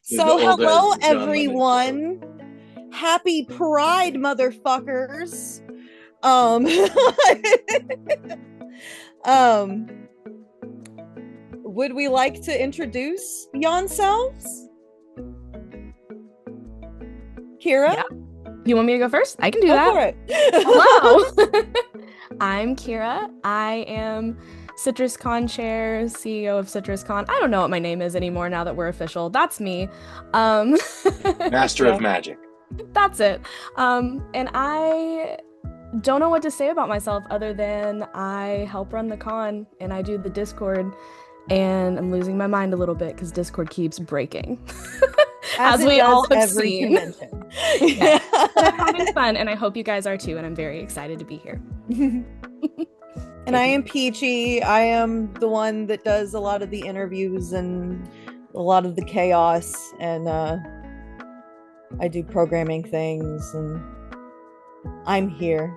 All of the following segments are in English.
So hello everyone. Happy Pride, motherfuckers. Would we like to introduce yourselves? Kira? Yeah. You want me to go first? I can do Go that. for it. Hello. I'm Kira. I am CitrusCon chair, CEO of CitrusCon. I don't know what my name is anymore now that we're official. That's me. Master of Magic. That's it. And I don't know what to say about myself other than I help run the con and I do the Discord, and I'm losing my mind a little bit because Discord keeps breaking. As we all have seen. Yeah. But I'm having fun, and I hope you guys are too, and I'm very excited to be here. And I am Peachy. I am the one that does a lot of the interviews and a lot of the chaos, and I do programming things, and I'm here.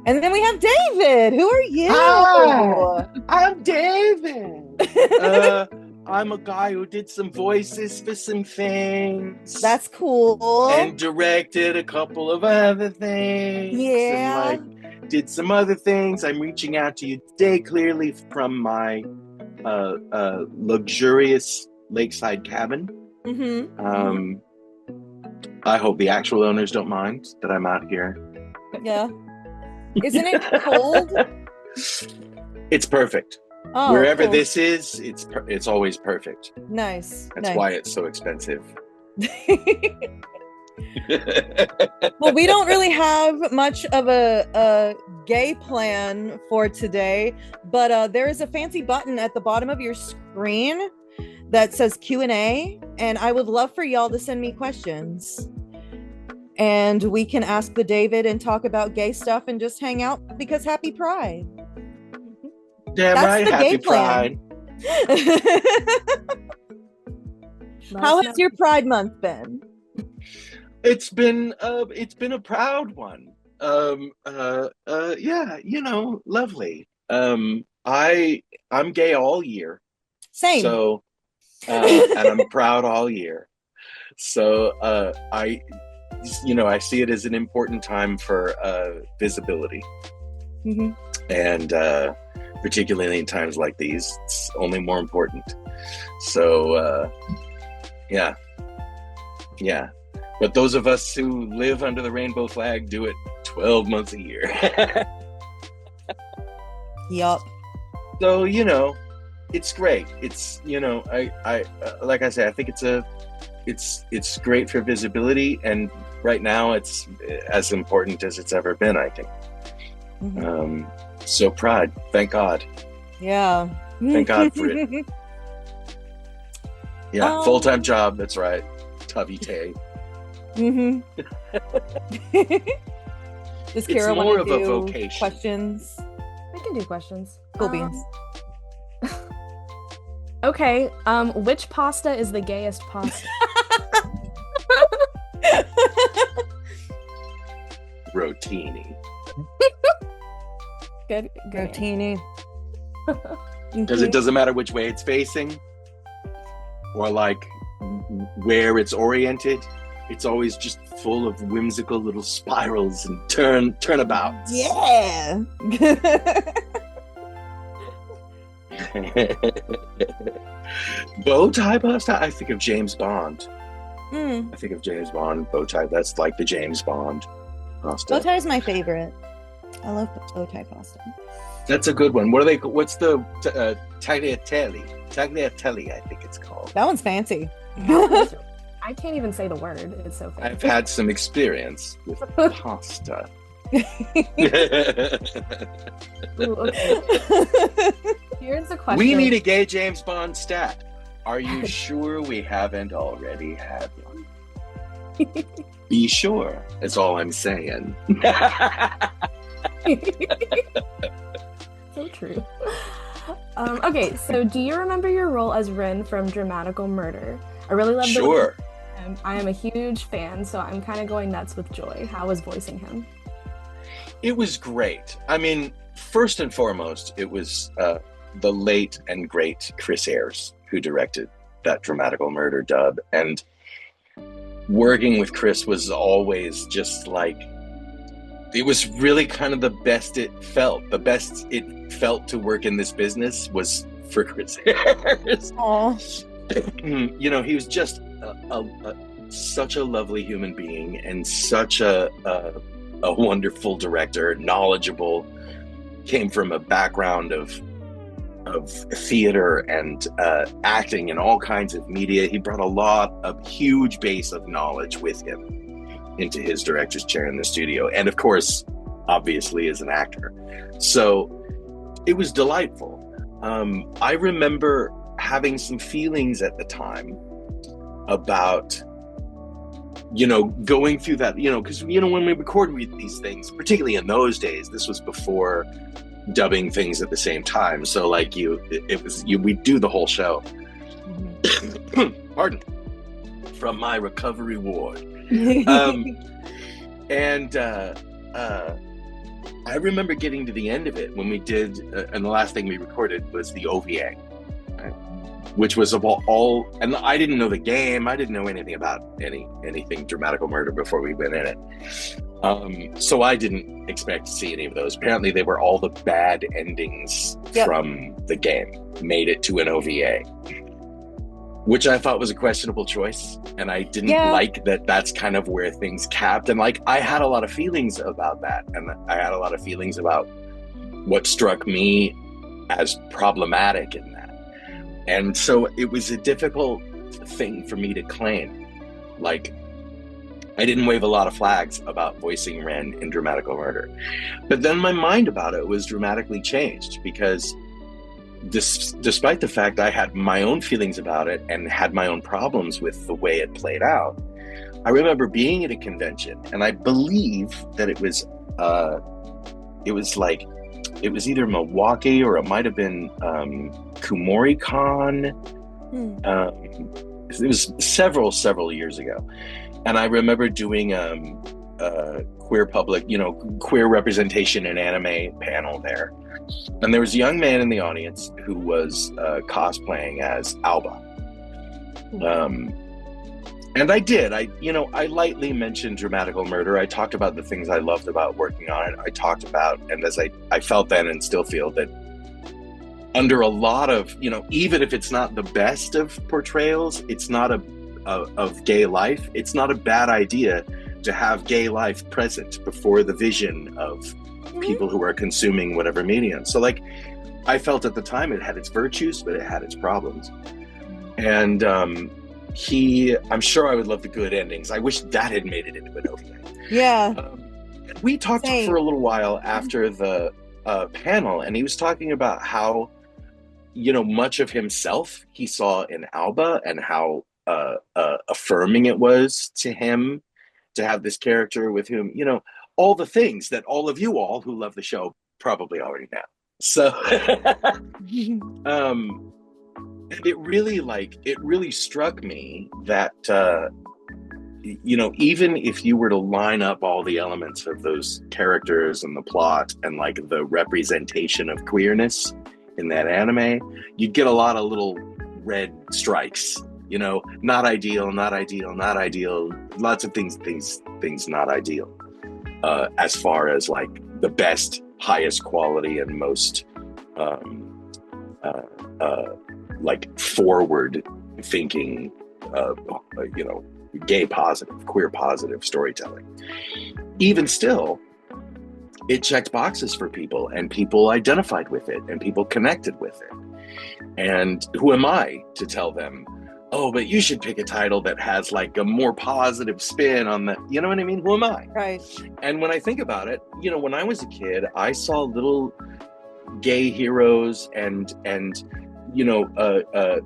And then we have David. Who are you? Hi, I'm David. I'm a guy who did some voices for some things. That's cool. And directed a couple of other things. Yeah. And did some other things. I'm reaching out to you today clearly from my luxurious lakeside cabin. Mm-hmm. I hope the actual owners don't mind that I'm out here. Yeah. Isn't it cold? It's perfect. Oh, wherever cool. this is, it's always perfect. Nice. That's why it's so expensive. Well, we don't really have much of a gay plan for today, but there is a fancy button at the bottom of your screen that says Q&A, and I would love for y'all to send me questions. And we can ask the David and talk about gay stuff and just hang out because happy Pride. Damn That's right, the happy gay Pride. How has your Pride Month been? It's been a proud one. Yeah, lovely. I'm gay all year. Same. So and I'm proud all year. So I see it as an important time for visibility. Mm-hmm. And particularly in times like these, it's only more important. So yeah. But those of us who live under the rainbow flag do it 12 months a year. Yup. So it's great. It's I like I say, I think it's great for visibility, and right now it's as important as it's ever been, I think. Mm-hmm. So Pride, thank God. Yeah. Thank God for it. Yeah, full-time job, that's right. Tubby Tay. Mm-hmm. Does Kara want to do vocation. Questions? I can do questions. Cool beans. Okay, which pasta is the gayest pasta? Rotini. Good. Rotini. Because it doesn't matter which way it's facing or like where it's oriented. It's always just full of whimsical little spirals and turnabouts. Yeah. Bow tie pasta? I think of James Bond. Mm. I think of James Bond bow tie. That's like the James Bond pasta. Bow tie is my favorite. I love bow tie pasta. That's a good one. What's the tagliatelle? Tagliatelle, I think it's called. That one's fancy. I can't even say the word. It's so fancy. I've had some experience with pasta. Ooh, okay. Here's a question. We need a gay James Bond stat. Are you sure we haven't already had one? Be sure. That's all I'm saying. So true. Okay, so do you remember your role as Ren from Dramatical Murder? I really love the Sure. I am a huge fan, so I'm kind of going nuts with joy. How was voicing him? It was great. I mean, first and foremost, it was the late and great Chris Ayres who directed that Dramatical Murder dub. And working with Chris was always just like, it was really kind of the best it felt. The best it felt to work in this business was for Chris Ayres. You know, he was just such a lovely human being and such a wonderful director, knowledgeable, came from a background of theater and acting and all kinds of media. He brought a huge base of knowledge with him into his director's chair in the studio. And of course, obviously as an actor. So it was delightful. I remember having some feelings at the time about, you know, going through that, you know, because, you know, when we record these things, particularly in those days, this was before dubbing things at the same time. So like we'd do the whole show. Pardon. From my recovery ward. I remember getting to the end of it when we did, and the last thing we recorded was the OVA, right? Which was of all, and I didn't know the game. I didn't know anything about anything Dramatical Murder before we went in it. So I didn't expect to see any of those. Apparently they were all the bad endings from the game made it to an OVA, which I thought was a questionable choice. And I didn't like that that's kind of where things capped. And like, I had a lot of feelings about that. And I had a lot of feelings about what struck me as problematic in that. And so it was a difficult thing for me to claim. Like, I didn't wave a lot of flags about voicing Ren in Dramatical Murder. But then my mind about it was dramatically changed because despite the fact I had my own feelings about it and had my own problems with the way it played out, I remember being at a convention, and I believe that it was either Milwaukee or it might have been Kumoricon. It was several years ago. And I remember doing queer representation in anime panel there. And there was a young man in the audience who was cosplaying as Alba. And I lightly mentioned Dramatical Murder. I talked about the things I loved about working on it. I talked about, and as I felt then and still feel, that under a lot of, you know, even if it's not the best of portrayals, it's not of gay life, it's not a bad idea to have gay life present before the vision of people who are consuming whatever medium. So like, I felt at the time it had its virtues, but it had its problems. And I'm sure I would love the good endings. I wish that had made it into an OVA. Yeah. We talked for a little while after the panel, and he was talking about how, you know, much of himself he saw in Alba and how affirming it was to him to have this character with whom, you know, all the things that all of you all who love the show probably already know. So it really struck me that you know, even if you were to line up all the elements of those characters and the plot and like the representation of queerness in that anime, you'd get a lot of little red strikes, you know, not ideal, not ideal, not ideal, lots of things not ideal, as far as like the best, highest quality and most like forward thinking, you know, gay positive, queer positive storytelling. Even still, it checked boxes for people, and people identified with it, and people connected with it. And who am I to tell them, oh, but you should pick a title that has like a more positive spin on the, you know what I mean? Who am I? Right. And when I think about it, you know, when I was a kid, I saw little gay heroes and you know,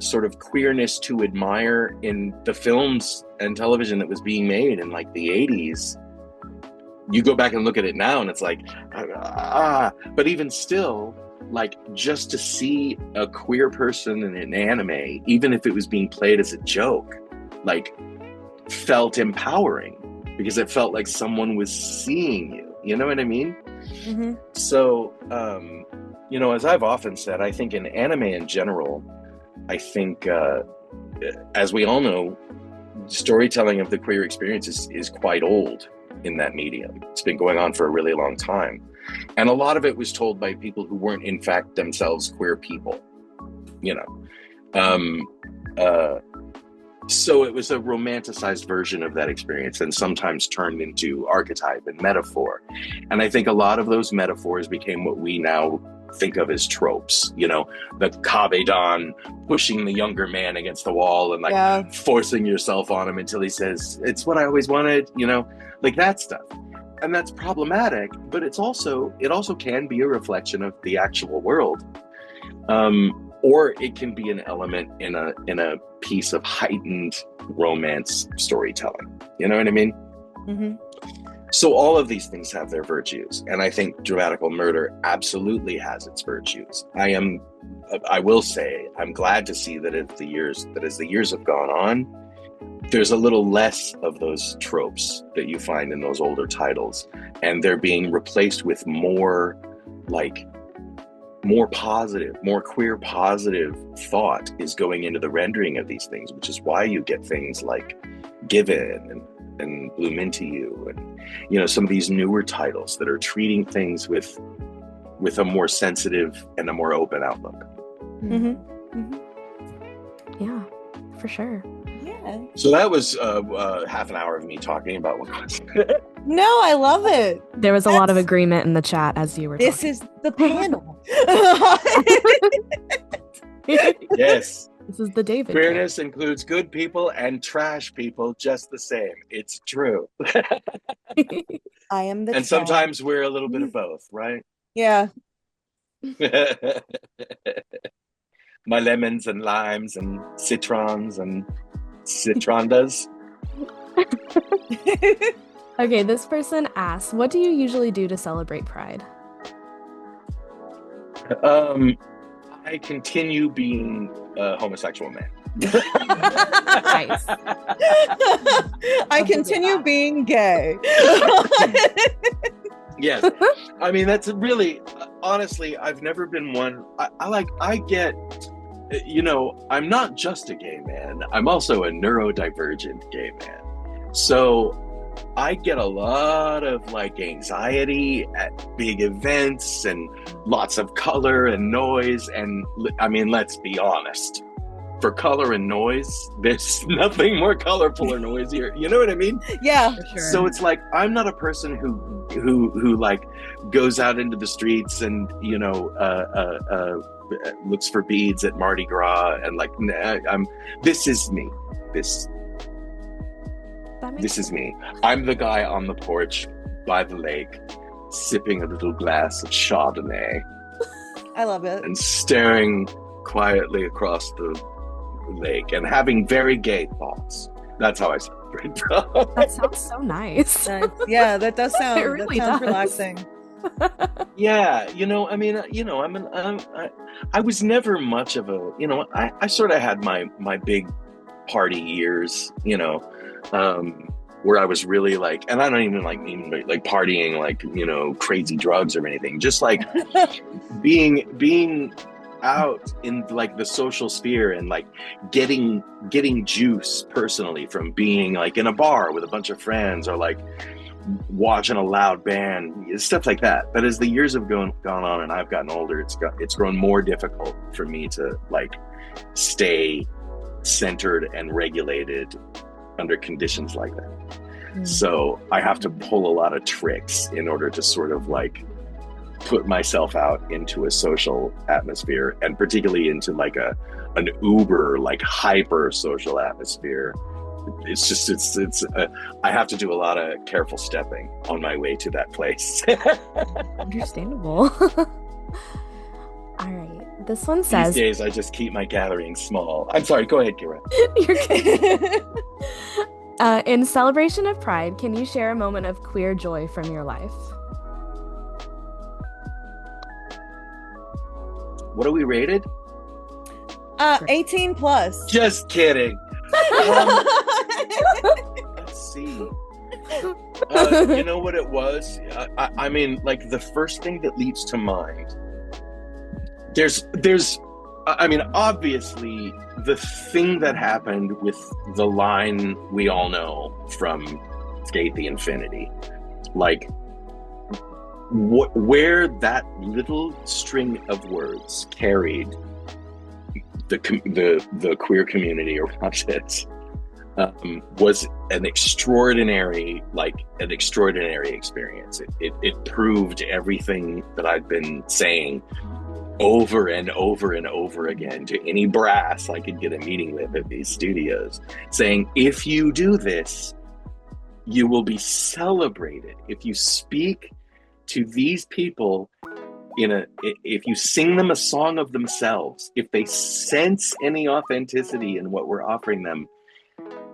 sort of queerness to admire in the films and television that was being made in like the 80s. You go back and look at it now and it's like, but even still, like, just to see a queer person in an anime, even if it was being played as a joke, like, felt empowering because it felt like someone was seeing you. You know what I mean? Mm-hmm. So, you know, as I've often said, I think in anime in general, I think, as we all know, storytelling of the queer experience is quite old in that medium. It's been going on for a really long time. And a lot of it was told by people who weren't, in fact, themselves queer people, you know. So it was a romanticized version of that experience and sometimes turned into archetype and metaphor. And I think a lot of those metaphors became what we now think of as tropes, you know, the Kabe-dan pushing the younger man against the wall and like forcing yourself on him until he says, it's what I always wanted, you know, like that stuff. And that's problematic, but it also can be a reflection of the actual world. Or it can be an element in a piece of heightened romance storytelling. You know what I mean? Mm-hmm. So all of these things have their virtues, and I think dramatical murder absolutely has its virtues. I will say, I'm glad to see that as the years have gone on, there's a little less of those tropes that you find in those older titles, and they're being replaced with more positive, more queer positive thought is going into the rendering of these things, which is why you get things like Given and Bloom Into You, and you know, some of these newer titles that are treating things with a more sensitive and a more open outlook. Mm-hmm. Mm-hmm. Yeah, for sure. Yeah. So that was half an hour of me talking about what was. No, I love it. There was a lot of agreement in the chat as you were This talking. is the panel. Yes. This is the David. Queerness includes good people and trash people just the same. It's true. I am the and sometimes we're a little bit of both, right? Yeah. My lemons and limes and citrons and citrondas. Okay, this person asks, what do you usually do to celebrate Pride? I continue being a homosexual man. Nice. I continue being gay. Yes. I mean, that's really, honestly, I've never been one. I get, you know, I'm not just a gay man. I'm also a neurodivergent gay man. So I get a lot of like anxiety at big events and lots of color and noise. And I mean, let's be honest. For color and noise, there's nothing more colorful or noisier. You know what I mean? Yeah. For sure. So it's like, I'm not a person who like goes out into the streets and, you know, looks for beads at Mardi Gras and like, this is me. This is me. I'm the guy on the porch by the lake, sipping a little glass of Chardonnay. I love it. And staring quietly across the lake and having very gay thoughts. That's how I celebrate. That sounds so nice. Nice. Yeah, that does sound. It really that sounds does. relaxing. Yeah, you know, I mean, you know, I was never much of a, you know, I sort of had my big party years, you know, where I was really like, and I don't even mean partying, like, you know, crazy drugs or anything, just like being out in like the social sphere and like getting juice personally from being like in a bar with a bunch of friends or like watching a loud band, stuff like that. But as the years have gone on and I've gotten older, it's grown more difficult for me to like stay centered and regulated under conditions like that. So I have to pull a lot of tricks in order to sort of like put myself out into a social atmosphere, and particularly into like an uber, like hyper social atmosphere. It's just, I have to do a lot of careful stepping on my way to that place. Understandable. All right. This one says, these days I just keep my gatherings small. I'm sorry, go ahead, Kira. You're good. In celebration of Pride, can you share a moment of queer joy from your life? What are we rated? 18 plus. Just kidding. Let's see. You know what it was? I mean, like, the first thing that leaps to mind, I mean, obviously, the thing that happened with the line we all know from Skate the Infinity, like, where that little string of words carried the queer community around it was an extraordinary experience. It proved everything that I'd been saying over and over and over again to any brass I could get a meeting with at these studios, saying, if you do this, you will be celebrated. If you speak to these people if you sing them a song of themselves, if they sense any authenticity in what we're offering them,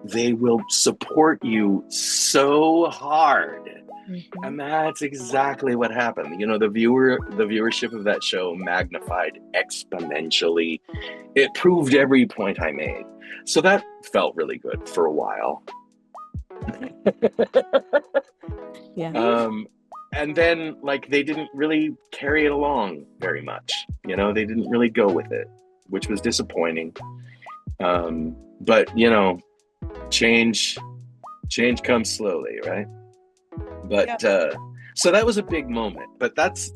they will support you so hard. Mm-hmm. And that's exactly what happened. You know, the viewership of that show magnified exponentially. It proved every point I made. So that felt really good for a while. Yeah. And then, like, they didn't really carry it along very much. You know, they didn't really go with it, which was disappointing. But, you know, change comes slowly, right? But so that was a big moment. But that's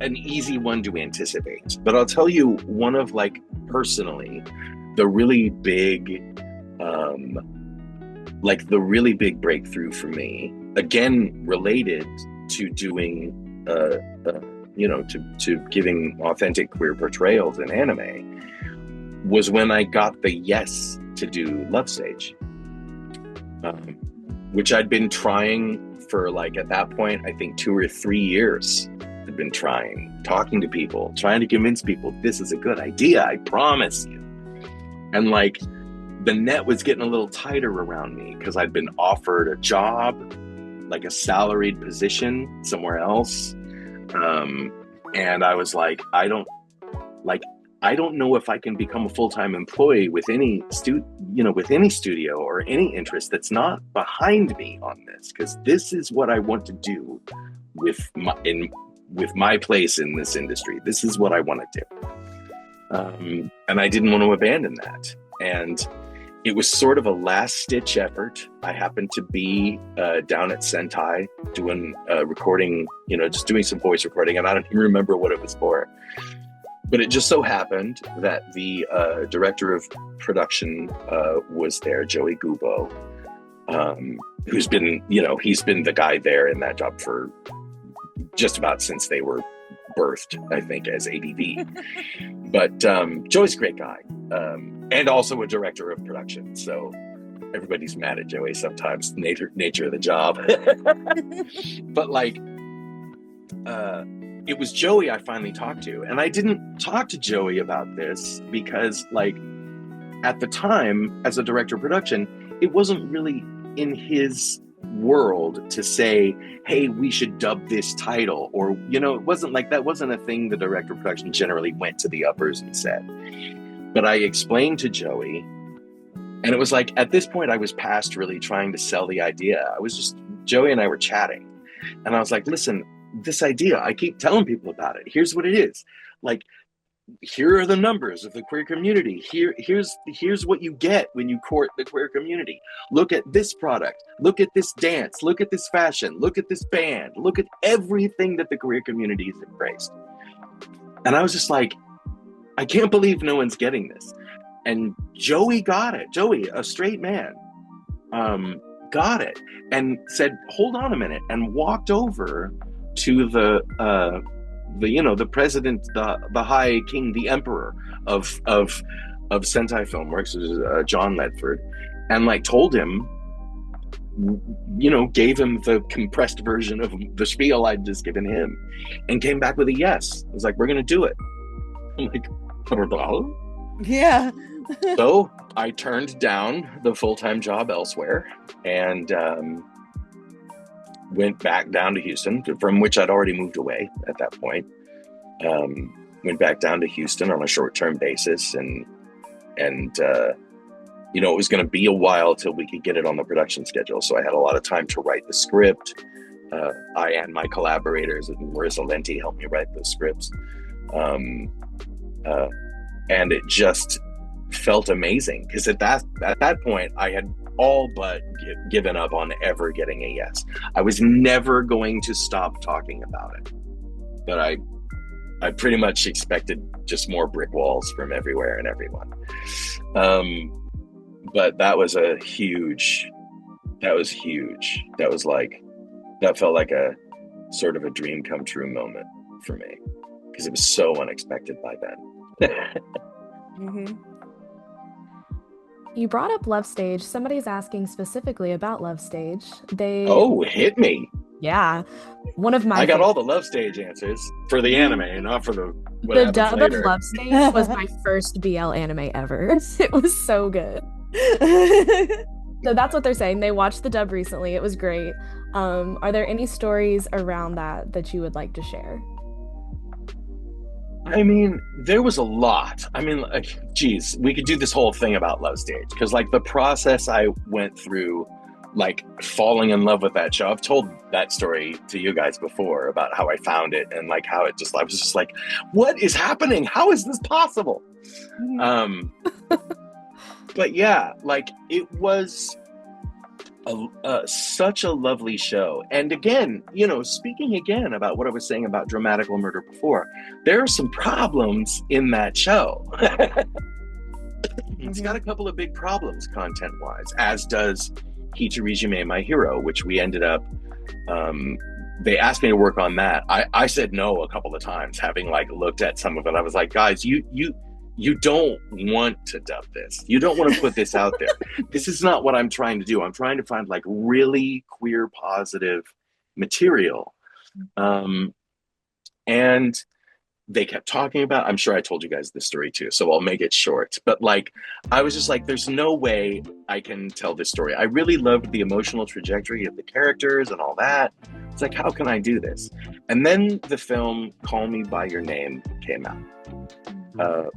an easy one to anticipate. But I'll tell you, one of, like, personally, the really big breakthrough for me, again related to doing to giving authentic queer portrayals in anime, was when I got the yes to do Love Stage, which I'd been trying for, like, at that point, I think 2 or 3 years. I'd been talking to people, trying to convince people this is a good idea, I promise you. And, like, the net was getting a little tighter around me because I'd been offered a job, like a salaried position somewhere else. And I was like, I don't know if I can become a full-time employee with any studio or any interest that's not behind me on this, because this is what I want to do with my place in this industry. This is what I want to do. And I didn't want to abandon that. And it was sort of a last-ditch effort. I happened to be down at Sentai doing recording, just doing some voice recording, and I don't even remember what it was for. But it just so happened that the director of production was there, Joey Gubo, who's been, he's been the guy there in that job for just about since they were birthed, I think, as ADV. But Joey's a great guy, and also a director of production. So everybody's mad at Joey sometimes, nature of the job. But, like, it was Joey I finally talked to. And I didn't talk to Joey about this because, like, at the time, as a director of production, it wasn't really in his world to say, hey, we should dub this title, or, it wasn't like, that wasn't a thing the director of production generally went to the uppers and said. But I explained to Joey, and it was like, at this point I was past really trying to sell the idea. Joey and I were chatting, and I was like, listen, this idea, I keep telling people about it. Here's what it is. Like, here are the numbers of the queer community. Here's what you get when you court the queer community. Look at this product. Look at this dance. Look at this fashion. Look at this band. Look at everything that the queer community has embraced. And I was just like, I can't believe no one's getting this. And Joey got it. Joey, a straight man, got it and said, hold on a minute, and walked over to the president, the high king, the emperor of Sentai Filmworks, John Ledford, and, like, told him, gave him the compressed version of the spiel I'd just given him, and came back with a yes. I was like, we're gonna do it. I'm like, yeah. So I turned down the full-time job elsewhere and went back down to Houston, from which I'd already moved away at that point. Went back down to Houston on a short-term basis and you know, it was going to be a while till we could get it on the production schedule. So I had a lot of time to write the script. I and my collaborators, and Marissa Lenti, helped me write those scripts. And it just felt amazing, because at that point I had all but given up on ever getting a yes. I was never going to stop talking about it, but I pretty much expected just more brick walls from everywhere and everyone. But that was huge. That felt like a sort of a dream come true moment for me, because it was so unexpected by then. Mm-hmm. You brought up Love Stage. Somebody's asking specifically about Love Stage. Hit me. Yeah. One of my I got all the Love Stage answers for the anime and not for the dub later. of Love Stage was my first BL anime ever. It was so good. So that's what they're saying. They watched the dub recently. It was great. Are there any stories around that you would like to share? I mean, there was a lot. I mean, like, geez, we could do this whole thing about Love Stage, because like the process I went through, like falling in love with that show. I've told that story to you guys before about how I found it and like how I was just like, what is happening? How is this possible? But yeah, like it was such a lovely show. And again, you know, speaking again about what I was saying about Dramatical Murder before, there are some problems in that show. It's got a couple of big problems content-wise, as does Hitorigime My Hero, which we ended up, they asked me to work on that. I said no a couple of times, having like looked at some of it. I was like, guys, you don't want to dub this. You don't want to put this out there. This is not what I'm trying to do. I'm trying to find like really queer positive material. And they kept talking about, I'm sure I told you guys this story too, so I'll make it short. But like, I was just like, there's no way I can tell this story. I really loved the emotional trajectory of the characters and all that. It's like, how can I do this? And then the film Call Me By Your Name came out.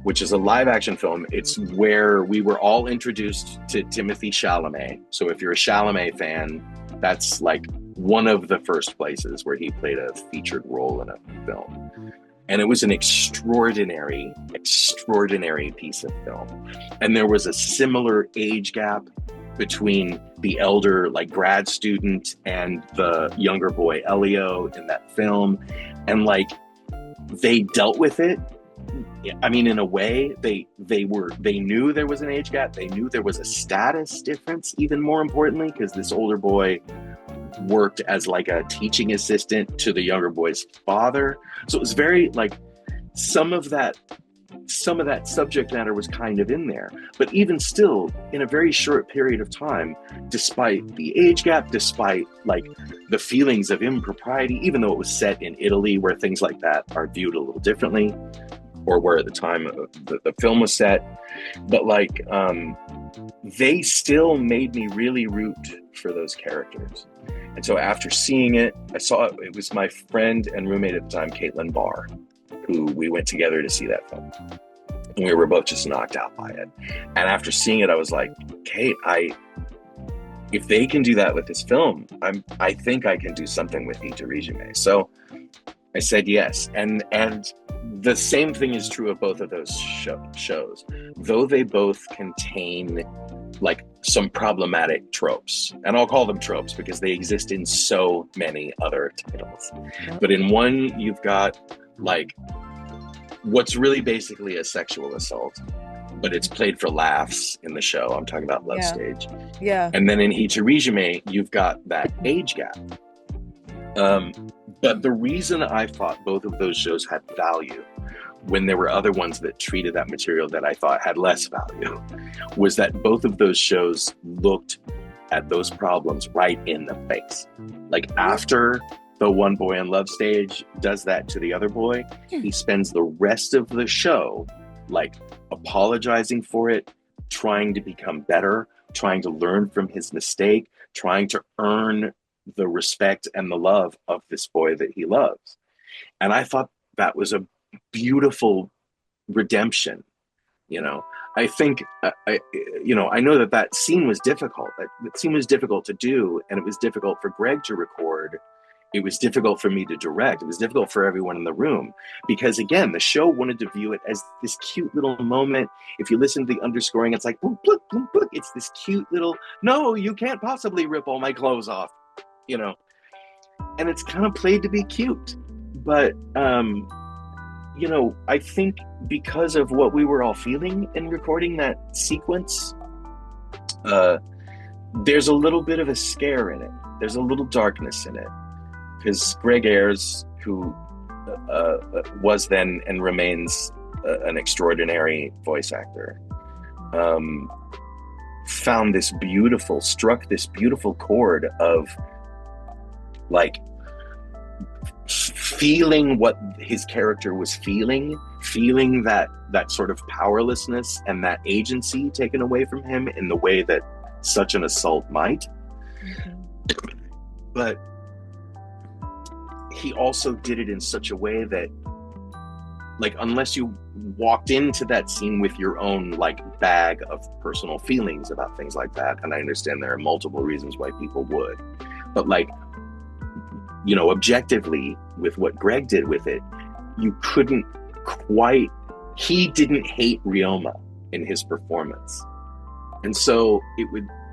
Which is a live action film. It's where we were all introduced to Timothée Chalamet. So if you're a Chalamet fan, that's like one of the first places where he played a featured role in a film. And it was an extraordinary piece of film. And there was a similar age gap between the elder, like grad student, and the younger boy, Elio, in that film. And like, they dealt with it. I mean, in a way, they knew there was an age gap. They knew there was a status difference, even more importantly, because this older boy worked as like a teaching assistant to the younger boy's father. So it was very like some of that subject matter was kind of in there. But even still, in a very short period of time, despite the age gap, despite like the feelings of impropriety, even though it was set in Italy where things like that are viewed a little differently, or where at the time the film was set, but like they still made me really root for those characters. And so after seeing it, it was my friend and roommate at the time, Caitlin Barr, who we went together to see that film. And we were both just knocked out by it. And after seeing it, I was like, Kate, if they can do that with this film, I think I can do something with Hitorigime. So I said yes. And the same thing is true of both of those shows, though they both contain like some problematic tropes. And I'll call them tropes because they exist in so many other titles. But in one, you've got like what's really basically a sexual assault, but it's played for laughs in the show. I'm talking about Love Stage. Yeah. And then in Hitorigime, you've got that age gap. But the reason I thought both of those shows had value when there were other ones that treated that material that I thought had less value was that both of those shows looked at those problems right in the face. Like after the one boy in Love Stage does that to the other boy, he spends the rest of the show like apologizing for it, trying to become better, trying to learn from his mistake, trying to earn the respect and the love of this boy that he loves. And I thought that was a beautiful redemption. You know, I think, I know that scene was difficult. That scene was difficult to do, and it was difficult for Greg to record. It was difficult for me to direct. It was difficult for everyone in the room because, again, the show wanted to view it as this cute little moment. If you listen to the underscoring, it's like, boop, boop, boop, boop. It's this cute little, no, you can't possibly rip all my clothes off, and it's kind of played to be cute. But, I think because of what we were all feeling in recording that sequence, there's a little bit of a scare in it. There's a little darkness in it. Because Greg Ayres, who was then and remains an extraordinary voice actor, struck this beautiful chord of like feeling what his character was feeling that sort of powerlessness and that agency taken away from him in the way that such an assault might. Mm-hmm. But he also did it in such a way that, like, unless you walked into that scene with your own like bag of personal feelings about things like that, and I understand there are multiple reasons why people would, but like, objectively with what Greg did with it, he didn't hate Ryoma in his performance. And so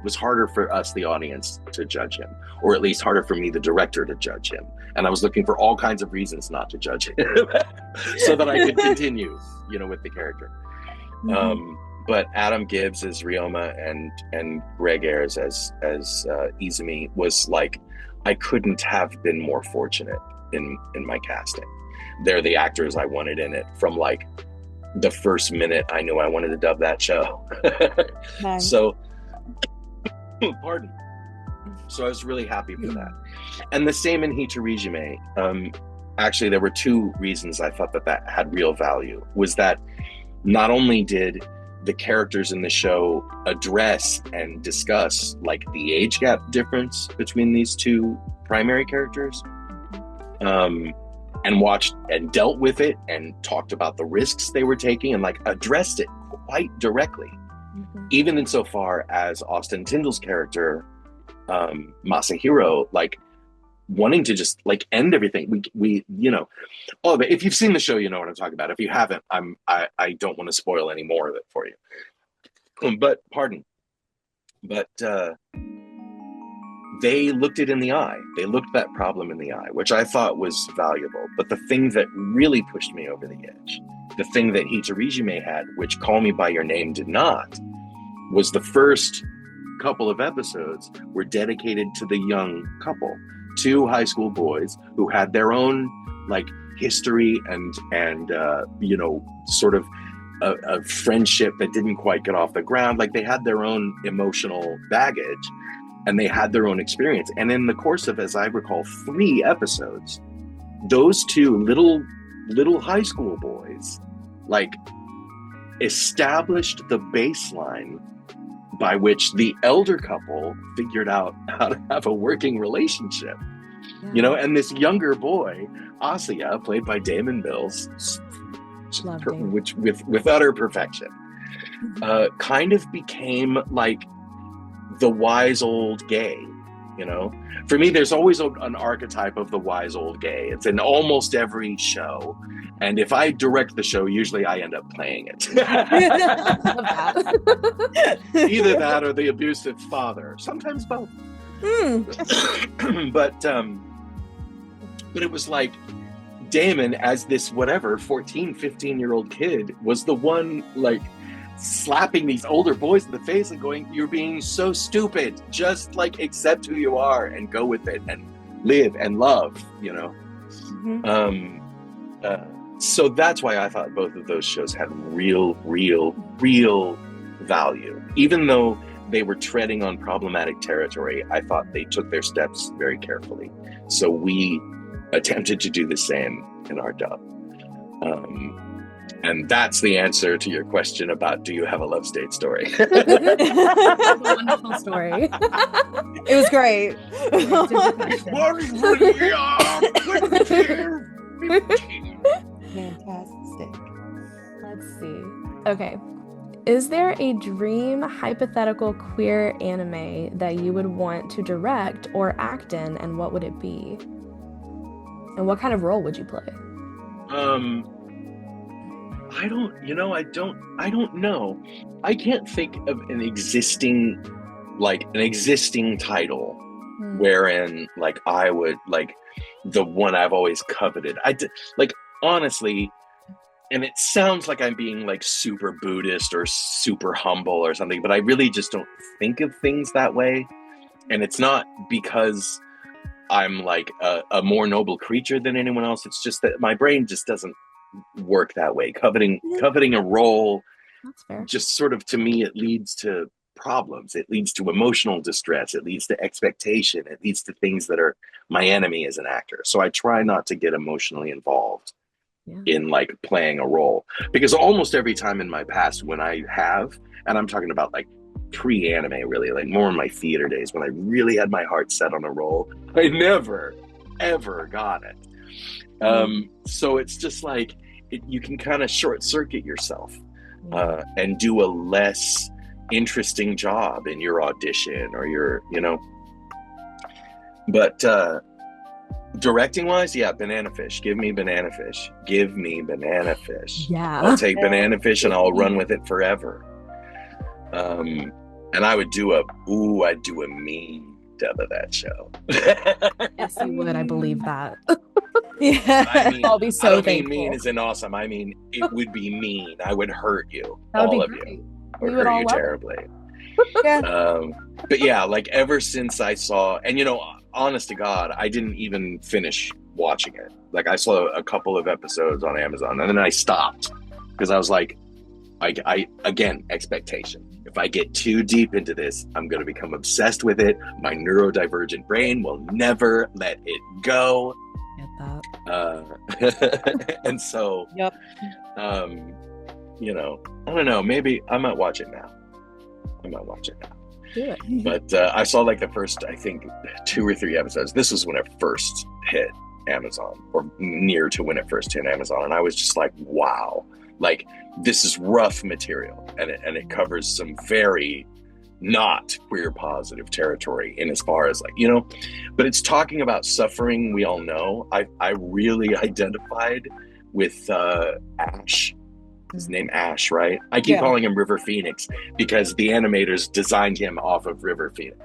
was harder for us, the audience, to judge him, or at least harder for me, the director, to judge him. And I was looking for all kinds of reasons not to judge him so that I could continue, with the character. Mm-hmm. But Adam Gibbs as Ryoma and Greg Ayres as Izumi was like, I couldn't have been more fortunate in my casting. They're the actors I wanted in it from like the first minute I knew I wanted to dub that show. Nice. So, pardon. So I was really happy for that. And the same in Hitorijime. Actually, there were two reasons I thought that had real value. Was that not only did the characters in the show address and discuss like the age gap difference between these two primary characters, and watched and dealt with it and talked about the risks they were taking and like addressed it quite directly. Mm-hmm. Even insofar as Austin Tyndall's character, Masahiro, like wanting to just like end everything. We but if you've seen the show, you know what I'm talking about. If you haven't, I don't want to spoil any more of it for you. But they looked it in the eye. They looked that problem in the eye, which I thought was valuable. But the thing that really pushed me over the edge, the thing that Hitorijime had, which Call Me By Your Name did not, was the first couple of episodes were dedicated to the young couple, two high school boys who had their own like history and sort of a friendship that didn't quite get off the ground. Like they had their own emotional baggage and they had their own experience. And in the course of, as I recall, 3 episodes, those two little high school boys like established the baseline by which the elder couple figured out how to have a working relationship. Yeah. And this younger boy, Asaya, played by Damon Mills, which with utter perfection, kind of became like the wise old gay. For me, there's always an archetype of the wise old gay. It's in almost every show. And if I direct the show, usually I end up playing it. Either that or the abusive father. Sometimes both. But it was like Damon, as this 14, 15-year-old kid, was the one like slapping these older boys in the face and going, "You're being so stupid. Just like accept who you are and go with it and live and love," Mm-hmm. So that's why I thought both of those shows had real value. Even though they were treading on problematic territory, I thought they took their steps very carefully. So we attempted to do the same in our dub. And that's the answer to your question about, do you have a love state story? A wonderful story. It was great. Fantastic. Let's see. Okay. Is there a dream hypothetical queer anime that you would want to direct or act in, and what would it be? And what kind of role would you play? I don't know. I can't think of an existing title wherein like I would like the one I've always coveted. Like honestly, and it sounds like I'm being like super Buddhist or super humble or something, but I really just don't think of things that way. And it's not because I'm like a more noble creature than anyone else. It's just that my brain just doesn't work that way. Coveting a role, that's fair. Just sort of, to me, it leads to problems. It leads to emotional distress. It leads to expectation. It leads to things that are my enemy as an actor. So I try not to get emotionally involved in like playing a role, because almost every time in my past when I have, and I'm talking about like pre-anime, really, like more in my theater days when I really had my heart set on a role, I never ever got it. So it's just like you can kind of short circuit yourself and do a less interesting job in your audition or your, but directing wise, Banana Fish. Give me Banana Fish. Yeah, I'll take Banana Fish and I'll run with it forever. And I would do I'd do a mean dub of that show. Yes, you would. I believe that. Yeah, I mean, I'll be so I don't thankful. mean mean as in awesome. I mean, it would be mean. I would hurt you, That would all be of great. you. I We would would hurt all you love it. terribly. yeah. But yeah, like ever since I saw, and honest to God, I didn't even finish watching it. Like I saw a couple of episodes on Amazon and then I stopped because I was like, I again, expectation. If I get too deep into this, I'm going to become obsessed with it. My neurodivergent brain will never let it go. Get that. And so, Yep. I don't know. Maybe I might watch it now. Do it. But I saw like the first, I think, 2 or 3 episodes. This was when it first hit Amazon, or near to when it first hit Amazon, and I was just like, wow, like this is rough material, and it covers some very not queer positive territory in as far as like, but it's talking about suffering. We all know. I really identified with Ash. His name Ash, right? I keep calling him River Phoenix because the animators designed him off of River Phoenix.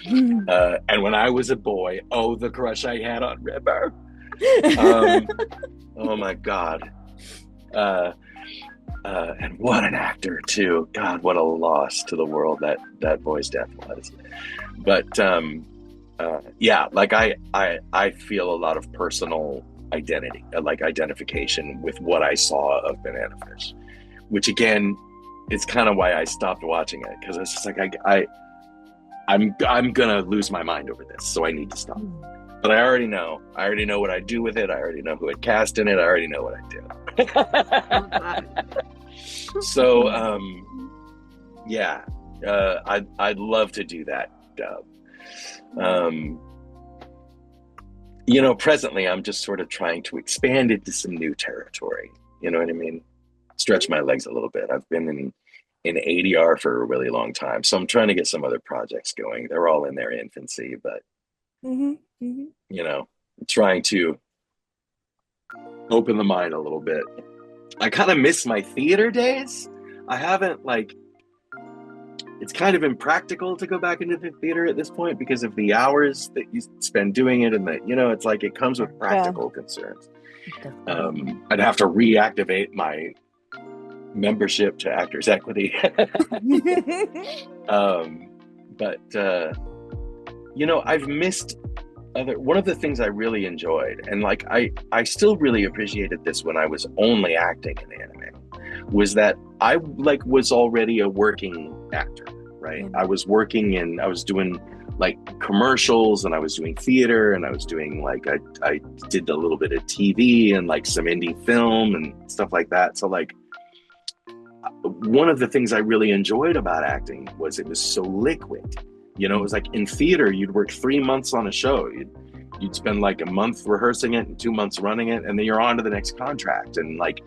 And when I was a boy, the crush I had on River. Oh my God. And what an actor too. God, what a loss to the world that boy's death was. But like I feel a lot of personal identification with what I saw of Banana Fish, which again is kind of why I stopped watching it, because it's just like I'm gonna lose my mind over this, so I need to stop. But I already know what I do with it. I already know who I'd cast in it. I already know what I do. So I'd love to do that dub. Presently I'm just sort of trying to expand into some new territory. You know what I mean? Stretch my legs a little bit. I've been in ADR for a really long time, so I'm trying to get some other projects going. They're all in their infancy, but trying to open the mind a little bit. I kind of miss my theater days. I haven't it's kind of impractical to go back into the theater at this point because of the hours that you spend doing it, and that it's like it comes with practical concerns. I'd have to reactivate my membership to Actors Equity. But I've missed one of the things I really enjoyed, and I still really appreciated this when I was only acting in anime, was that I was already a working actor, right? I was doing commercials, and I was doing theater, and I was doing I did a little bit of TV and some indie film and stuff like that. So one of the things I really enjoyed about acting was it was so liquid. It was like in theater, you'd work 3 months on a show. you'd spend like a month rehearsing it and 2 months running it, and then you're on to the next contract. And like,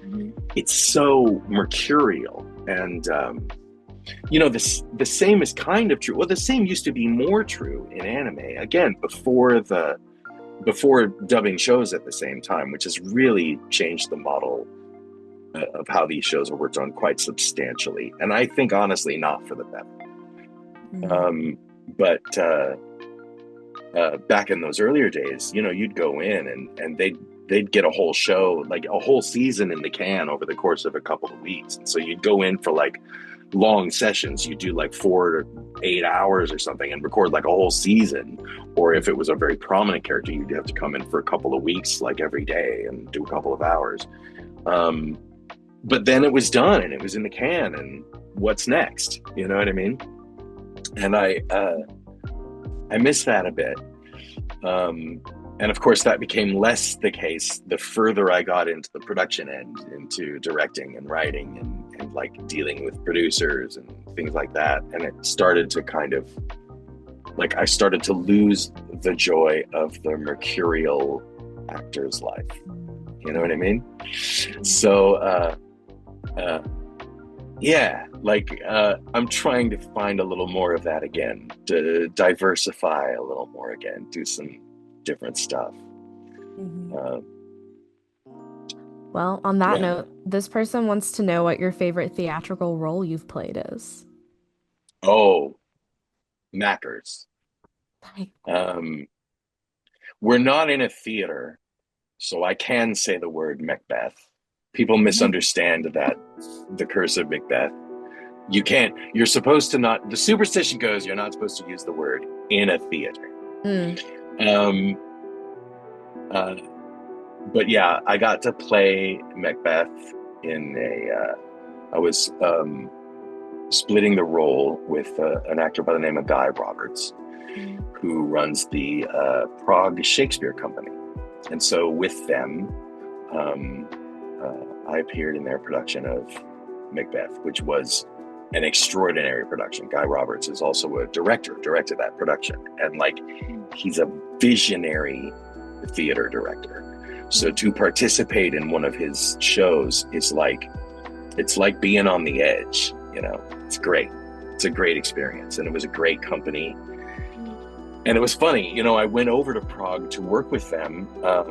it's so mercurial. And the same is kind of true. Well, the same used to be more true in anime, again, before dubbing shows at the same time, which has really changed the model of how these shows are worked on quite substantially. And I think, honestly, not for the better. But back in those earlier days, you'd go in and they'd get a whole show, like a whole season in the can over the course of a couple of weeks. And so you'd go in for like long sessions. You'd do like 4 to 8 hours or something and record like a whole season. Or if it was a very prominent character, you'd have to come in for a couple of weeks, like every day, and do a couple of hours. But then it was done and it was in the can, and what's next? You know what I mean? And I miss that a bit. And of course, that became less the case the further I got into the production end, into directing and writing and like dealing with producers and things like that. And it started to kind of, like, I started to lose the joy of the mercurial actor's life. You know what I mean? So, yeah, like I'm trying to find a little more of that again, to diversify a little more again, do some different stuff. Well, on that note, this person wants to know what your favorite theatrical role you've played is. Oh, Knackers. We're not in a theater, so I can say the word Macbeth. People misunderstand that, the curse of Macbeth. You're supposed to not, the superstition goes, you're not supposed to use the word in a theater. But yeah, I got to play Macbeth in I was splitting the role with an actor by the name of Guy Roberts, who runs the Prague Shakespeare Company. And so with them, I appeared in their production of Macbeth, which was an extraordinary production. Guy Roberts is also a directed that production. And like, he's a visionary theater director. So to participate in one of his shows is like, it's like being on the edge, it's great. It's a great experience. And it was a great company. And it was funny, I went over to Prague to work with them. I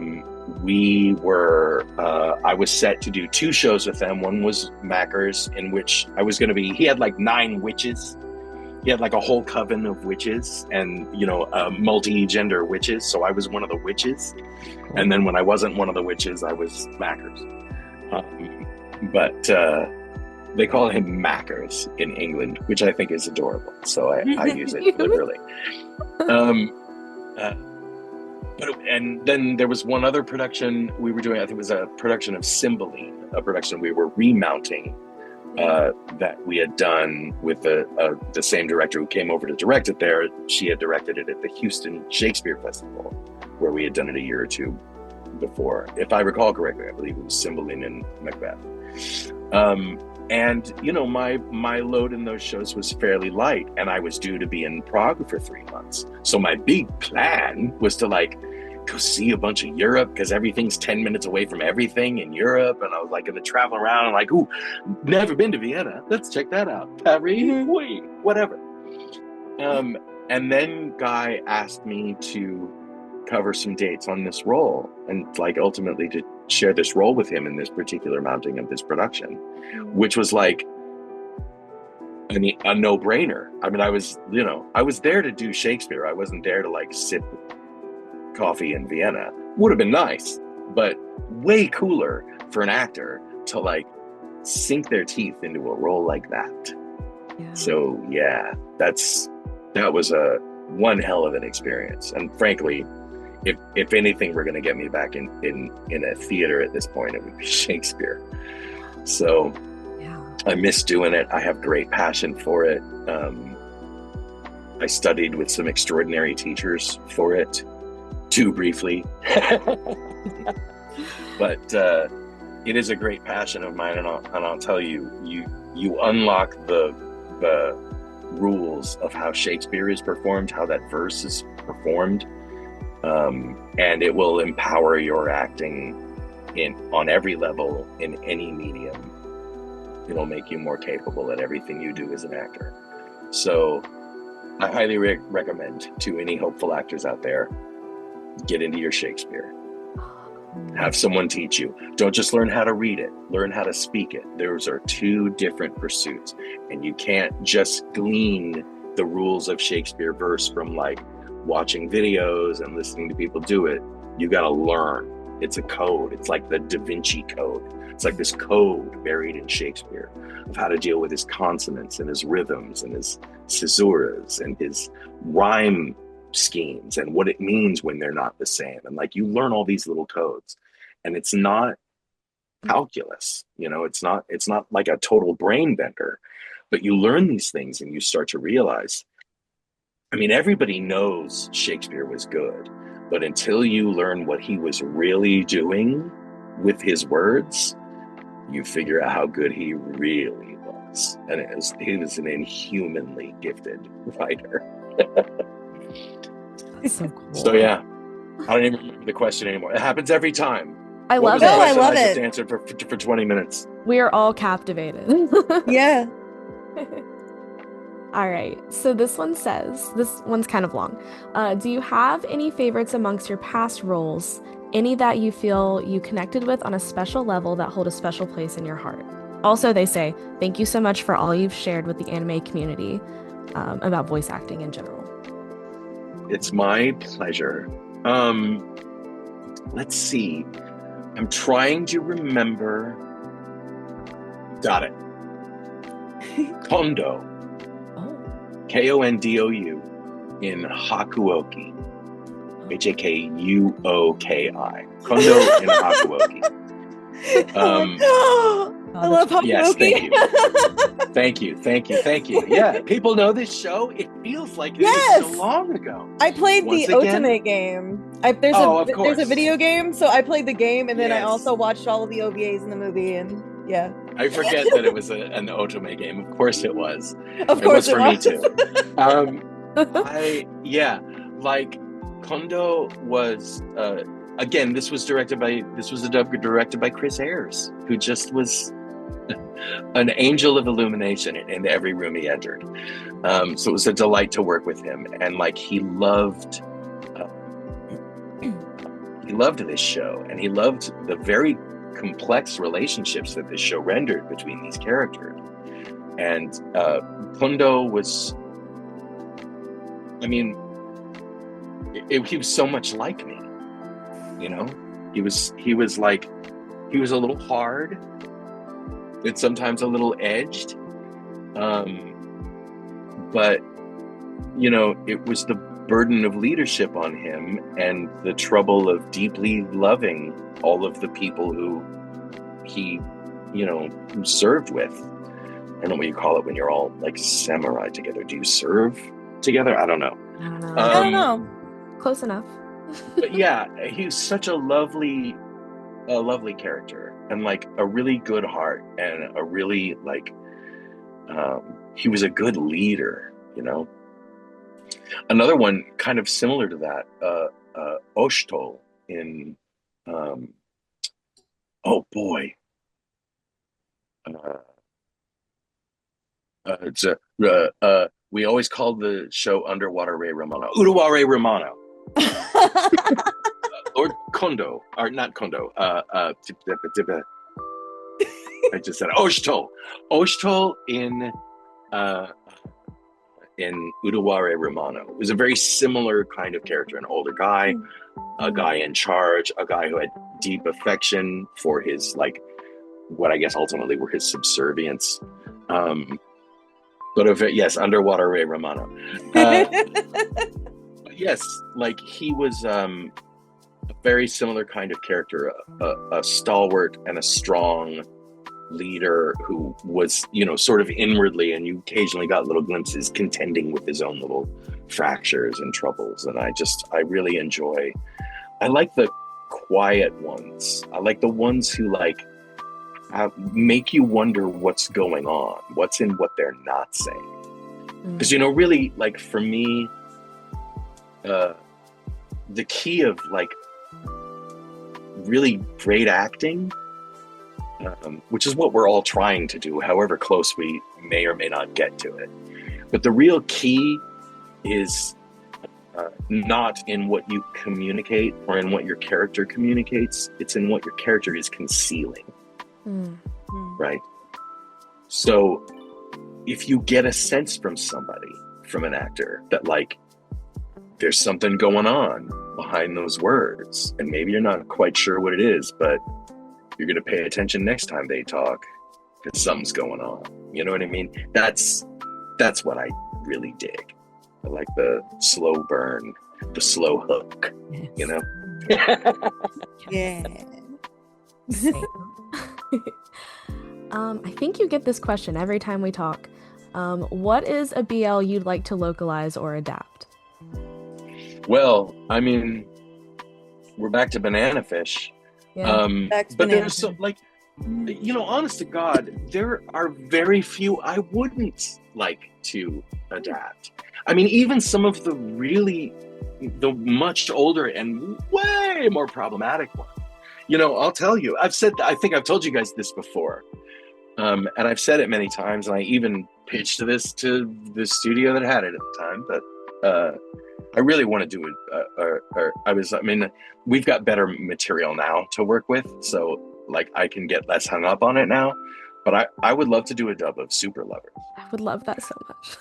was set to do 2 shows with them. One was Mackers, in which I was going to be, he had like 9 witches. He had like a whole coven of witches and, multi-gender witches. So I was one of the witches. And then when I wasn't one of the witches, I was Mackers. But they call him Mackers in England, which I think is adorable. So I use it liberally. And then there was one other production we were doing. I think it was a production of Cymbeline, a production we were remounting that we had done with the same director who came over to direct it there. She had directed it at the Houston Shakespeare Festival, where we had done it a year or 2 before. If I recall correctly, I believe it was Cymbeline and Macbeth. And my load in those shows was fairly light, and I was due to be in Prague for 3 months. So my big plan was to like go see a bunch of Europe, because everything's 10 minutes away from everything in Europe. And I was like going to travel around and like, ooh, never been to Vienna. Let's check that out. Paris, whatever. And then Guy asked me to cover some dates on this role, and like ultimately to share this role with him in this particular mounting of this production, which was like a no-brainer. I mean, I was there to do Shakespeare. I wasn't there to like sip coffee in Vienna. Would have been nice, but way cooler for an actor to like sink their teeth into a role like that. So yeah, that was one hell of an experience. And frankly, if anything were going to get me back in a theater at this point, it would be Shakespeare. So I miss doing it. I have great passion for it. I studied with some extraordinary teachers for it, too briefly. But it is a great passion of mine, and I'll tell you, you unlock the rules of how Shakespeare is performed, how that verse is performed, And it will empower your acting on every level in any medium. It'll make you more capable at everything you do as an actor. So I highly recommend to any hopeful actors out there, get into your Shakespeare. Have someone teach you. Don't just learn how to read it, learn how to speak it. Those are two different pursuits. And you can't just glean the rules of Shakespeare verse from like watching videos and listening to people do it. You got to learn. It's a code. It's like the Da Vinci Code. It's like this code buried in Shakespeare of how to deal with his consonants and his rhythms and his caesuras and his rhyme schemes and what it means when they're not the same. And like you learn all these little codes, and it's not calculus, you know, it's not like a total brain bender, but you learn these things and you start to realize, I mean, everybody knows Shakespeare was good, but until you learn what he was really doing with his words, you figure out how good he really was. And he was an inhumanly gifted writer. So cool. So yeah, I don't even remember the question anymore. It happens every time. I love it. I love just it. answered for 20 minutes. We are all captivated. Yeah. All right. So this one's kind of long. Do you have any favorites amongst your past roles? Any that you feel you connected with on a special level that hold a special place in your heart? Also, they say, thank you so much for all you've shared with the anime community about voice acting in general. It's my pleasure. Let's see. I'm trying to remember. Got it. Kondo. Kondou in Hakuoki. Hakuoki. Kondo in Hakuoki. I love Hakuoki. Yes, thank you. Thank you. Yeah, people know this show. It feels like it was so long ago. I played the Otome game. There's a video game, so I played the game, and then I also watched all of the OVAs in the movie, and yeah. I forget that it was an Otome game. Of course it was. Of course it was for me too. Like Kondo was again, this was directed by Chris Ayres, who just was an angel of illumination in every room he entered. So it was a delight to work with him, and like he loved this show, and he loved the very complex relationships that this show rendered between these characters. And Kondo was, I mean, he was so much like me, you know. He was a little hard, and sometimes a little edged, but you know, it was the burden of leadership on him and the trouble of deeply loving all of the people who he, you know, served with. I don't know what you call it when you're all like samurai together. Do you serve together? I don't know. I don't know. Close enough. But yeah, he's such a lovely character, and like a really good heart, and a really like, he was a good leader, you know. Another one kind of similar to that, Oshto in, oh boy. We always called the show Underwater Ray Romano. Uruwa Ray Romano. Lord Kondo, or not Kondo. I just said Oshto. Oshto in Uruwa Ray Romano. It was a very similar kind of character, an older guy, a guy in charge, a guy who had deep affection for his, like, what I guess ultimately were his subservience. Yes, Underwater Ray Romano. Yes, like he was a very similar kind of character, a stalwart and a strong leader who was, you know, sort of inwardly, and you occasionally got little glimpses, contending with his own little fractures and troubles. And I really enjoy, I like the quiet ones. I like the ones who like make you wonder what's going on, what's in what they're not saying. Because, you know, really, like for me, the key of like really great acting, which is what we're all trying to do, however close we may or may not get to it. But the real key is not in what you communicate or in what your character communicates. It's in what your character is concealing. Right? So if you get a sense from somebody, from an actor, that like there's something going on behind those words, and maybe you're not quite sure what it is, but you're going to pay attention next time they talk because something's going on. You know what I mean? That's what I really dig. I like the slow burn, the slow hook, you know? Yeah. I think you get this question every time we talk. What is a BL you'd like to localize or adapt? Well, I mean, we're back to banana fish. Yeah. But there's some, like, you know, honest to God, there are very few I wouldn't like to adapt. I mean, even some of the much older and way more problematic ones. You know, I'll tell you, I think I've told you guys this before. And I've said it many times, and I even pitched this to the studio that had it at the time, but I really want to do it. We've got better material now to work with, so like I can get less hung up on it now, but I would love to do a dub of Super Lovers. I would love that so much.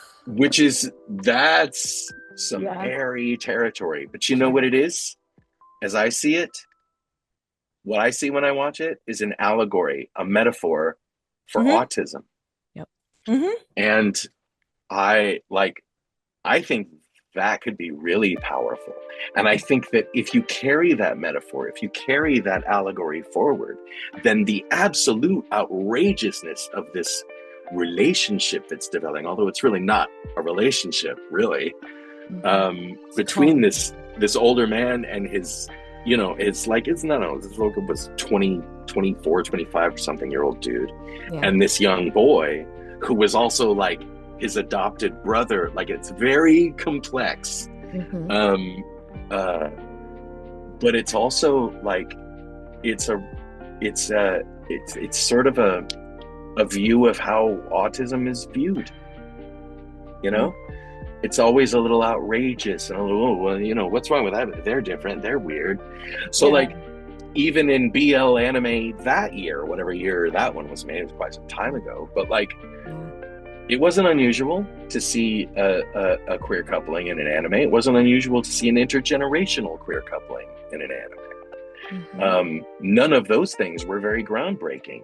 That's some hairy territory, but you know what it is? As I see it, what I see when I watch it is an allegory, a metaphor for autism. Yep. And I think that could be really powerful. And I think that if you carry that metaphor, if you carry that allegory forward, then the absolute outrageousness of this relationship that's developing, although it's really not a relationship, really, between this older man and his, you know, it's local was 20, 24, 25 or something year old dude. Yeah. And this young boy who was also like his adopted brother. Like, it's very complex. But it's also like, it's sort of a view of how autism is viewed, you know? It's always a little outrageous and a little, oh, well, you know, what's wrong with that? They're different. They're weird. So like, even in BL anime that year, whatever year that one was made, it was quite some time ago, but like, it wasn't unusual to see a queer coupling in an anime. It wasn't unusual to see an intergenerational queer coupling in an anime. None of those things were very groundbreaking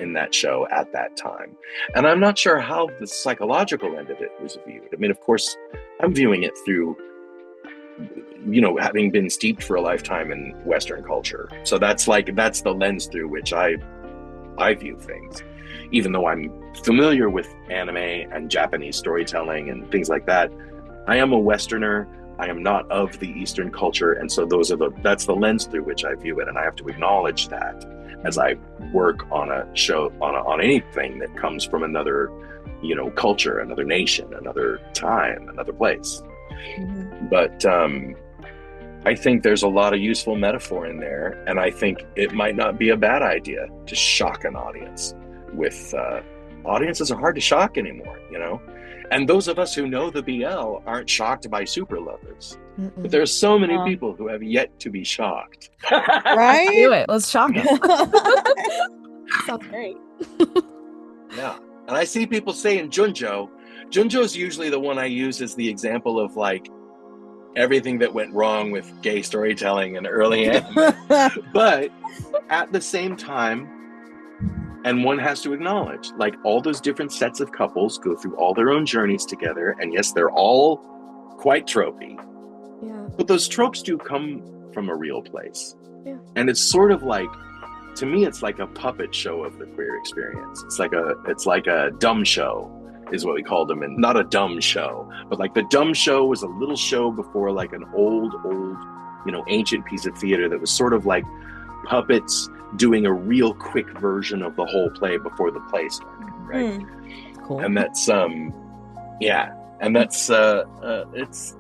in that show at that time. And I'm not sure how the psychological end of it was viewed. I mean, of course, I'm viewing it through, you know, having been steeped for a lifetime in Western culture. So that's the lens through which I view things. Even though I'm familiar with anime and Japanese storytelling and things like that, I am a Westerner. I am not of the Eastern culture, and so that's the lens through which I view it, and I have to acknowledge that as I work on a show, on anything that comes from another, you know, culture, another nation, another time, another place. But I think there's a lot of useful metaphor in there, and I think it might not be a bad idea to shock an audience. With audiences are hard to shock anymore, you know, and those of us who know the BL aren't shocked by Super Lovers. But there's so many people who have yet to be shocked. Right? Do it. Let's shock them. Sounds great. Yeah, and I see people saying Junjo. Junjo's usually the one I use as the example of like everything that went wrong with gay storytelling in early anime. But at the same time, and one has to acknowledge, like, all those different sets of couples go through all their own journeys together. And yes, they're all quite tropey. Yeah. But those tropes do come from a real place. Yeah. And it's sort of like, to me, it's like a puppet show of the queer experience. It's like a dumb show is what we called them. And not a dumb show, but like the dumb show was a little show before like an old, you know, ancient piece of theater that was sort of like puppets doing a real quick version of the whole play before the play started, right? Cool. And that's and that's it's,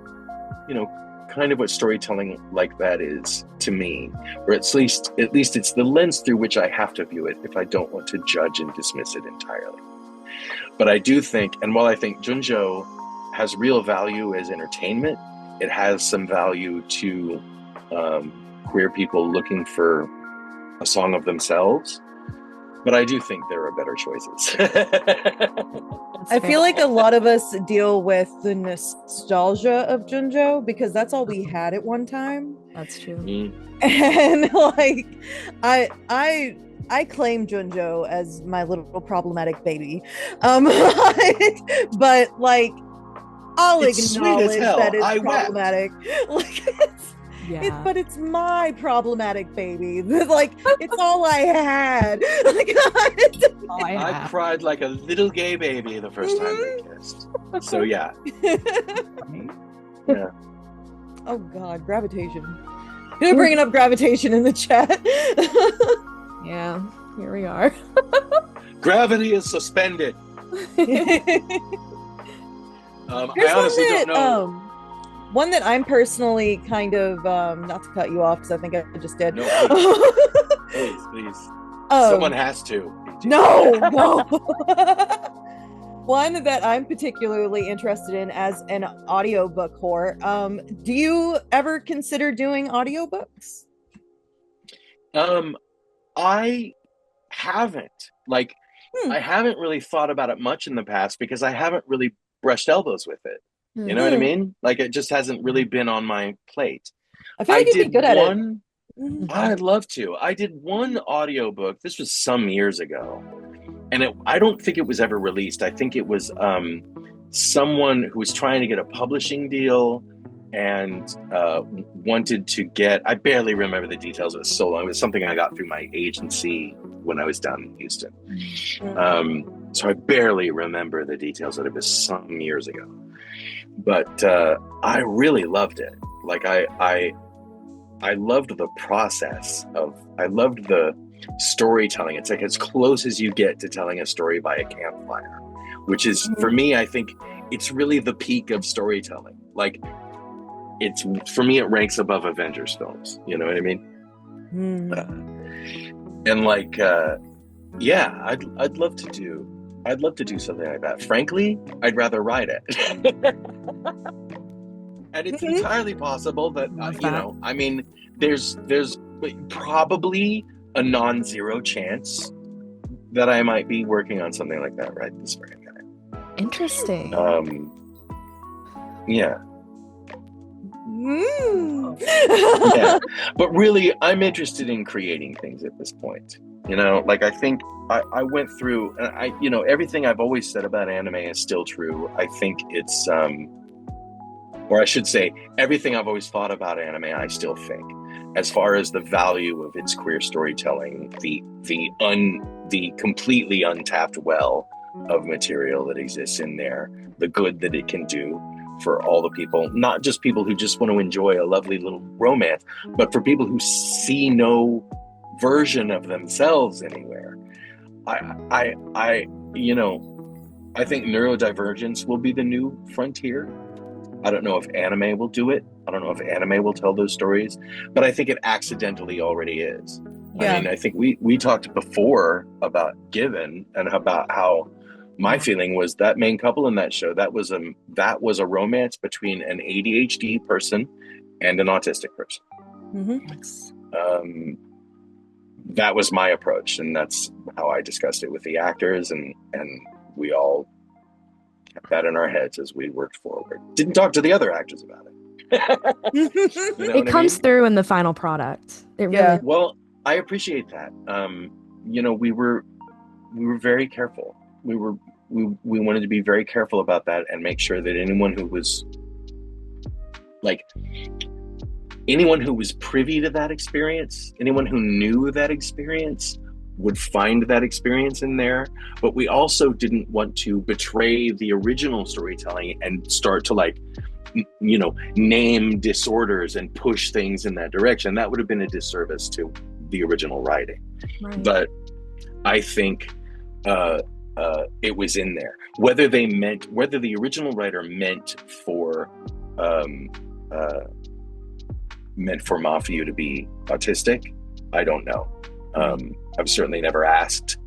you know, kind of what storytelling like that is to me, or at least it's the lens through which I have to view it if I don't want to judge and dismiss it entirely. But I do think, and while I think Junjo has real value as entertainment, it has some value to queer people looking for a song of themselves. But I do think there are better choices. I feel like a lot of us deal with the nostalgia of Junjo because that's all we had at one time. That's true. And like I claim Junjo as my little problematic baby. But like I'll acknowledge that it's problematic. Like but it's my problematic baby. Like it's all I had. Like, I cried like a little gay baby the first time we kissed. So yeah. Yeah. Oh God, gravitation. You're bringing up gravitation in the chat. Yeah, here we are. Gravity is suspended. I honestly don't know. One that I'm personally kind of, not to cut you off because I think I just did. No, please. Someone has to. No. One that I'm particularly interested in as an audiobook whore. Do you ever consider doing audiobooks? I haven't. Like, I haven't really thought about it much in the past because I haven't really brushed elbows with it. You know what I mean? Like it just hasn't really been on my plate. I feel like you'd be good at it. I'd love to. I did one audiobook. This was some years ago. And I don't think it was ever released. I think it was someone who was trying to get a publishing deal and wanted to get, I barely remember the details. It was so long. It was something I got through my agency when I was down in Houston. So I barely remember the details. That it was some years ago. But I really loved it. Like I loved the process I loved the storytelling. It's like as close as you get to telling a story by a campfire, which is for me, I think it's really the peak of storytelling. Like it's, for me, it ranks above Avengers films. You know what I mean? And like, yeah, I'd love to do something like that. Frankly, I'd rather write it. And it's entirely possible that, you know, I mean, there's probably a non-zero chance that I might be working on something like that right this very minute. Interesting. Yeah. Yeah. But really, I'm interested in creating things at this point. You know, like I think I went through, and you know, everything I've always said about anime is still true. I think it's, or I should say, everything I've always thought about anime, I still think. As far as the value of its queer storytelling, the completely untapped well of material that exists in there, the good that it can do for all the people, not just people who just want to enjoy a lovely little romance, but for people who see no version of themselves anywhere. I you know, I think neurodivergence will be the new frontier. I don't know if anime will do it. I don't know if anime will tell those stories, but I think it accidentally already is. Yeah. I mean, I think we talked before about Given and about how my feeling was that main couple in that show, that was a romance between an ADHD person and an autistic person. That was my approach, and that's how I discussed it with the actors, and we all kept that in our heads as we worked forward. Didn't talk to the other actors about it. You know it comes through in the final product. It really. Well, I appreciate that. You know, we were very careful. We wanted to be very careful about that and make sure that anyone who was privy to that experience, anyone who knew that experience would find that experience in there. But we also didn't want to betray the original storytelling and start to you know, name disorders and push things in that direction. That would have been a disservice to the original writing. Right. But I think it was in there. Whether the original writer meant for meant for Mafiu to be autistic. I don't know. I've certainly never asked.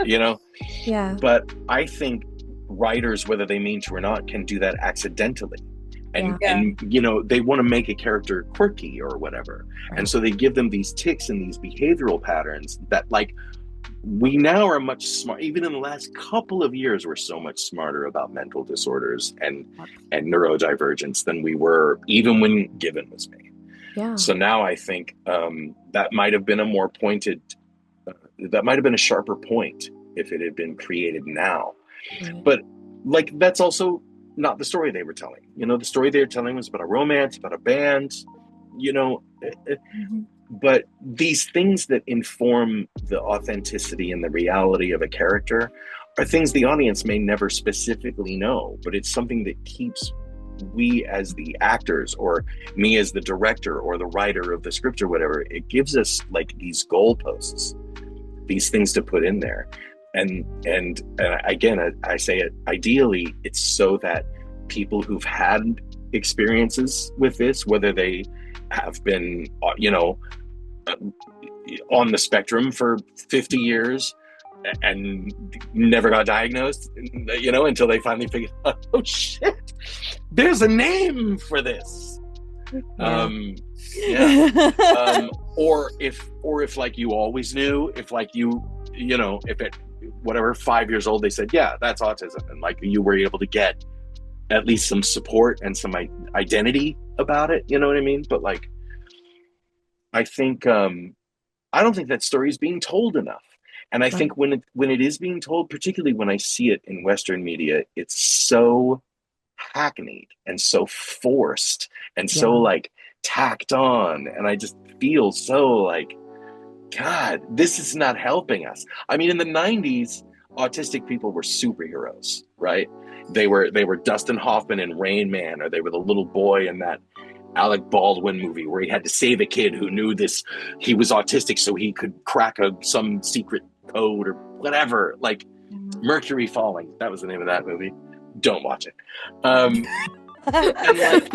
You know? Yeah. But I think writers, whether they mean to or not, can do that accidentally. And you know, they want to make a character quirky or whatever. And so they give them these tics and these behavioral patterns that, like, we now are much smart. Even in the last couple of years, we're so much smarter about mental disorders and neurodivergence than we were even when Given was made. Yeah. So now I think that might have been a more pointed, that might have been a sharper point if it had been created now. Right. But like, that's also not the story they were telling. You know, the story they were telling was about a romance, about a band, you know. But these things that inform the authenticity and the reality of a character are things the audience may never specifically know, but it's something that keeps we as the actors, or me as the director or the writer of the script or whatever, it gives us like these goalposts, these things to put in there. And again, I say it, ideally, it's so that people who've had experiences with this, whether they have been, you know, on the spectrum for 50 years and never got diagnosed, you know, until they finally figured out, oh shit, there's a name for this. Or if like you always knew, if like you know, if at whatever 5 years old they said, yeah, that's autism, and like you were able to get at least some support and some identity about it, you know what I mean? But like, I think I don't think that story is being told enough. And I think when it is being told, particularly when I see it in Western media, it's so hackneyed and so forced and so like tacked on. And I just feel so like, God, this is not helping us. I mean, in the 90s, autistic people were superheroes, right? They were Dustin Hoffman in Rain Man, or they were the little boy in that Alec Baldwin movie where he had to save a kid who knew he was autistic so he could crack some secret code or whatever. Like Mercury Falling, that was the name of that movie. Don't watch it. And like,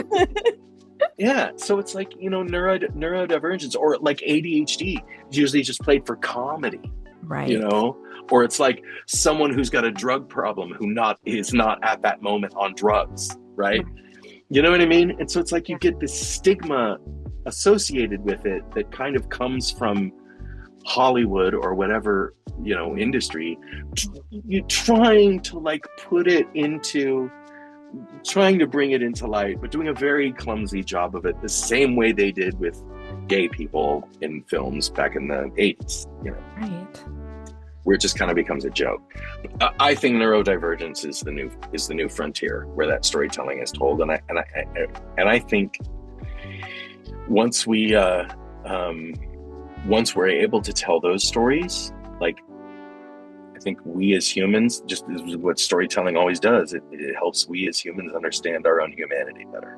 yeah, so it's like, you know, neurodivergence or like ADHD is usually just played for comedy, right? You know, or it's like someone who's got a drug problem who is not at that moment on drugs, right? You know what I mean? And so it's like you get this stigma associated with it that kind of comes from Hollywood or whatever, you know, industry. You're trying to like trying to bring it into light, but doing a very clumsy job of it, the same way they did with gay people in films back in the 80s, you know. Right. Where it just kind of becomes a joke. I think neurodivergence is the new frontier where that storytelling is told, and I think once we're able to tell those stories, like, I think we as humans, just as what storytelling always does, it helps we as humans understand our own humanity better.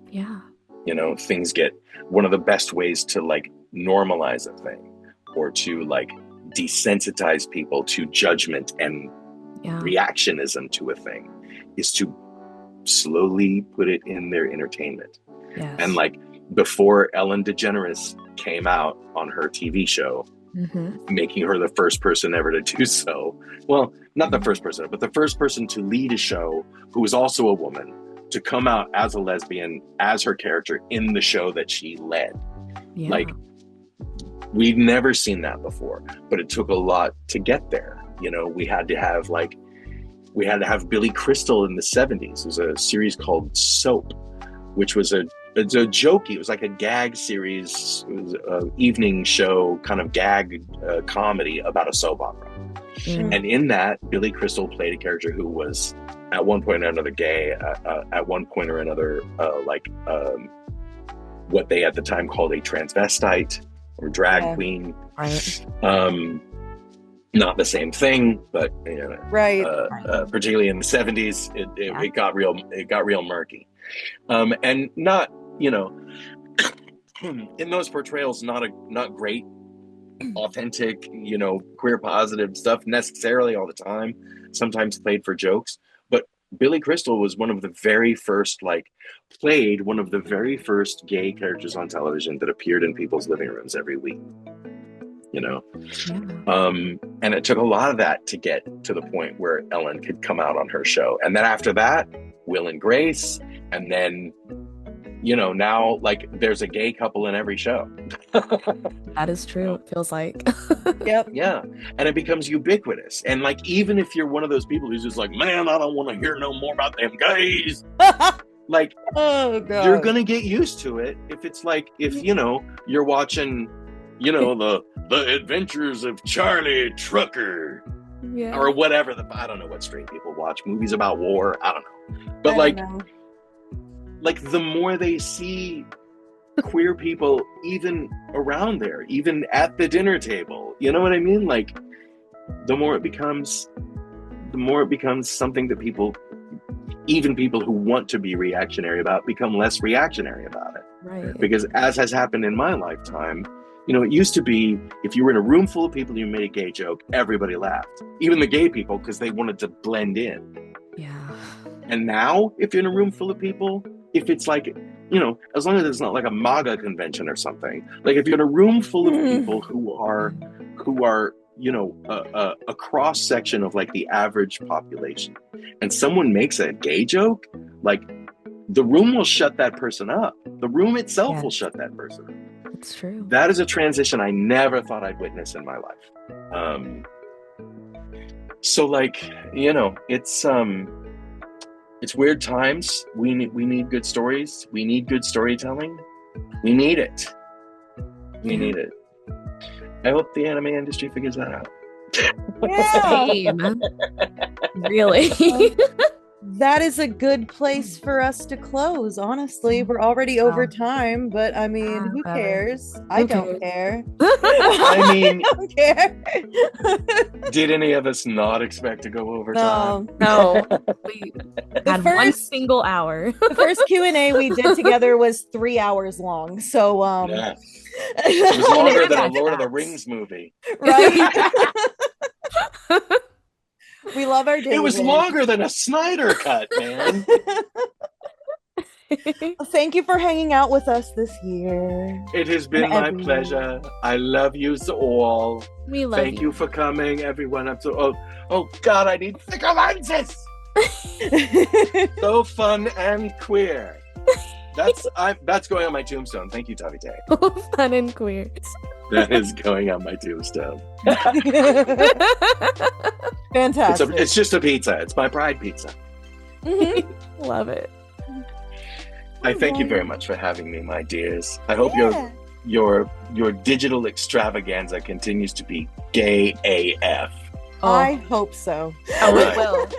Yeah. You know, things get, one of the best ways to like normalize a thing or to like desensitize people to judgment and reactionism to a thing is to slowly put it in their entertainment. Yes. And like before Ellen DeGeneres came out on her TV show, making her the first person ever to do so. Well, not the first person, but the first person to lead a show who was also a woman to come out as a lesbian, as her character in the show that she led. Yeah. Like, we've never seen that before, but it took a lot to get there. You know, we had to have Billy Crystal in the 70s. It was a series called Soap, which was it's a jokey, it was like a gag series. It was an evening show, kind of gag comedy about a soap opera. And in that, Billy Crystal played a character who was at one point or another gay, at one point or another, what they at the time called a transvestite or drag queen. Right. Not the same thing, but you know, particularly in the 70s, it got real murky. And not, you know, in those portrayals, not great, authentic, you know, queer positive stuff necessarily all the time, sometimes played for jokes, but Billy Crystal was one of the very first, played one of the very first gay characters on television that appeared in people's living rooms every week. Yeah. And it took a lot of that to get to the point where Ellen could come out on her show. And then after that, Will and Grace, and then, now there's a gay couple in every show. That is true. It feels like. Yep. Yeah. And it becomes ubiquitous. And even if you're one of those people who's just like, man, I don't want to hear no more about them gays. Oh God. You're going to get used to it. If it's you're watching, the Adventures of Charlie Trucker, or whatever. I don't know what straight people watch, movies about war. I don't know. But the more they see queer people even around there, even at the dinner table, you know what I mean? The more it becomes something that people who want to be reactionary about become less reactionary about it. Right. Because as has happened in my lifetime, it used to be if you were in a room full of people and you made a gay joke, everybody laughed. Even the gay people, because they wanted to blend in. Yeah. And now, if you're in a room full of people, if it's as long as it's not like a MAGA convention or something, if you're in a room full of people who are a cross section of the average population, and someone makes a gay joke, the room will shut that person up. The room itself will shut that person up. It's true. That is a transition I never thought I'd witness in my life. So it's weird times. We need good stories. We need good storytelling. We need it. We need it. I hope the anime industry figures that out. Yeah. Really? That is a good place for us to close. Honestly, we're already over time, but I mean, who cares? I don't care. I mean, I don't care. Did any of us not expect to go over time? No. We had 1 single hour. The first Q&A we did together was 3 hours long. So yeah. It was longer than a Lord of the Rings movie. Right? We love our day. It was longer than a Snyder cut, man. Thank you for hanging out with us this year. It has been my pleasure. I love you all. We love Thank you for coming, everyone. Oh God, I need thicker lenses. So fun and queer. That's going on my tombstone. Thank you, Tavi Tay. Fun and queer. That is going on my tombstone. Fantastic. It's just a pizza. It's my pride pizza. Love it. I thank you very much for having me, my dears. I hope your digital extravaganza continues to be gay AF. I hope so. Oh, it will.